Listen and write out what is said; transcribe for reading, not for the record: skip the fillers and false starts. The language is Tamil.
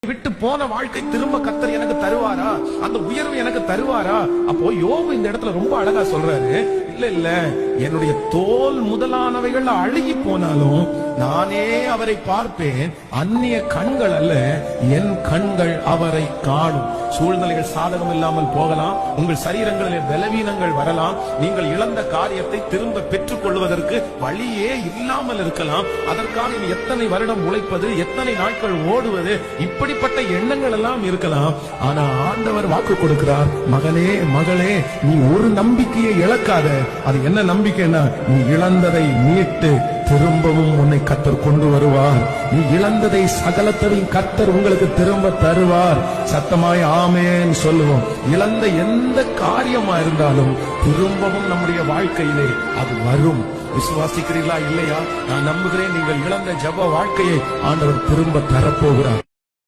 விட்டு போன வாழ்க்கை திரும்ப கர்த்தர் எனக்கு தருவாரா? அந்த உயர்வு எனக்கு தருவாரா? அப்போ யோபு இந்த இடத்துல ரொம்ப அழகா சொல்றாரு, இல்ல என்னுடைய தோல் முதலானவைகள் அழுகி போனாலும் நானே அவரை பார்ப்பேன். அந்நிய கண்கள் அல்ல, என் கண்கள் அவரை காணும். சூழ்நிலைகள் சாதகம் இல்லாமல் போகலாம், உங்கள் சரீரங்களிலே பலவீனங்கள் வரலாம், நீங்கள் இழந்த காரியத்தை திரும்ப பெற்றுக் கொள்வதற்கு வழியே இல்லாமல் இருக்கலாம். அதற்காக நீ எத்தனை வருடம் உழைப்பது, எத்தனை நாட்கள் ஓடுவது, இப்படிப்பட்ட எண்ணங்கள் எல்லாம் இருக்கலாம். ஆனா ஆண்டவர் வாக்கு கொடுக்கிறார், மகனே மகளே, நீ ஒரு நம்பிக்கையை இழக்காத. அது என்ன நம்பிக்கைன்னா, நீ இழந்ததை மீட்டு திரும்பவும் உன்னை கர்த்தர் கொண்டு வருவார். நீ இழந்ததை சகலத்தையும் கர்த்தர் உங்களுக்கு திரும்ப தருவார். சத்தமாய் ஆமென் சொல்லுவோம். இழந்த எந்த காரியமா இருந்தாலும் திரும்பவும் நம்முடைய வாழ்க்கையிலே அது வரும். விசுவாசிக்கிறீர்களா இல்லையா? நான் நம்புகிறேன், நீங்கள் இழந்த ஜெப வாழ்க்கையை ஆண்டவர் திரும்ப தரப்போகிறார்.